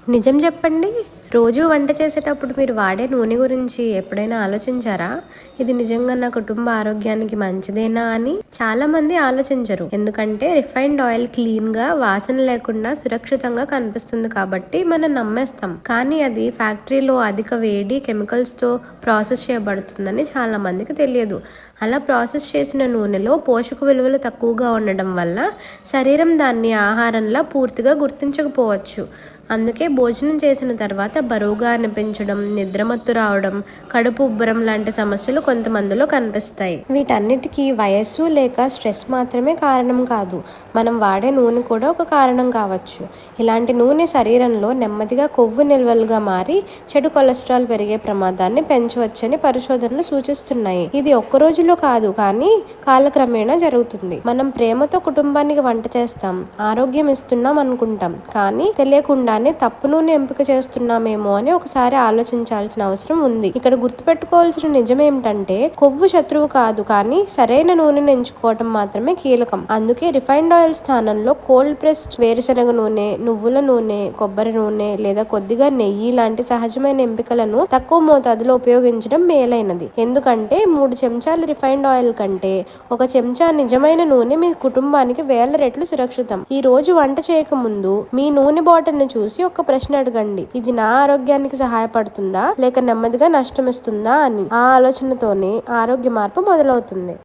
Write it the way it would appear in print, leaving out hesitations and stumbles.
నిజం చెప్పండి. రోజు వంట చేసేటప్పుడు మీరు వాడే నూనె గురించి ఎప్పుడైనా ఆలోచించారా? ఇది నిజంగా నా కుటుంబ ఆరోగ్యానికి మంచిదేనా అని? చాలా మంది ఆలోచించరు. ఎందుకంటే రిఫైన్డ్ ఆయిల్ క్లీన్గా, వాసన లేకుండా సురక్షితంగా కనిపిస్తుంది కాబట్టి మనం నమ్మేస్తాం. కానీ అది ఫ్యాక్టరీలో అధిక వేడి కెమికల్స్తో ప్రాసెస్ చేయబడుతుందని చాలా మందికి తెలియదు. అలా ప్రాసెస్ చేసిన నూనెలో పోషక విలువలు తక్కువగా ఉండడం వల్ల శరీరం దాన్ని ఆహారంలా పూర్తిగా గుర్తించకపోవచ్చు. అందుకే భోజనం చేసిన తర్వాత బరువుగా అనిపించడం, నిద్రమత్తు రావడం, కడుపు ఉబ్బరం లాంటి సమస్యలు కొంతమందిలో కనిపిస్తాయి. వీటన్నిటికీ వయస్సు లేక స్ట్రెస్ మాత్రమే కారణం కాదు, మనం వాడే నూనె కూడా ఒక కారణం కావచ్చు. ఇలాంటి నూనె శరీరంలో నెమ్మదిగా కొవ్వు నిల్వలుగా మారి చెడు కొలెస్ట్రాల్ పెరిగే ప్రమాదాన్ని పెంచవచ్చని పరిశోధనలు సూచిస్తున్నాయి. ఇది ఒక్క రోజులో కాదు, కానీ కాలక్రమేణా జరుగుతుంది. మనం ప్రేమతో కుటుంబానికి వంట చేస్తాం, ఆరోగ్యం ఇస్తున్నాం అనుకుంటాం, కానీ తెలియకుండా తప్పు నూనె ఎంపిక చేస్తున్నామేమో అని ఒకసారి ఆలోచించాల్సిన అవసరం ఉంది. ఇక్కడ గుర్తుపెట్టుకోవాల్సిన నిజం ఏమిటంటే కొవ్వు శత్రువు కాదు, కానీ సరైన నూనెను ఎంచుకోవడం మాత్రమే కీలకం. అందుకే రిఫైన్డ్ ఆయిల్ స్థానంలో కోల్డ్ ప్రెస్డ్ వేరుశనగ నూనె, నువ్వుల నూనె, కొబ్బరి నూనె లేదా కొద్దిగా నెయ్యి లాంటి సహజమైన ఎంపికలను తక్కువ మోతాదులో ఉపయోగించడం మేలైనది. ఎందుకంటే 3 చెంచాల రిఫైన్డ్ ఆయిల్ కంటే 1 చెంచా నిజమైన నూనె మీ కుటుంబానికి వేల రెట్లు సురక్షితం. ఈ రోజు వంట చేయక ముందు మీ నూనె బాటిల్ ని చూసి ఒక ప్రశ్న అడగండి, ఇది నా ఆరోగ్యానికి సహాయపడుతుందా లేక నెమ్మదిగా నష్టమిస్తుందా అని. ఆ ఆలోచనతోనే ఆరోగ్య మార్పు మొదలవుతుంది.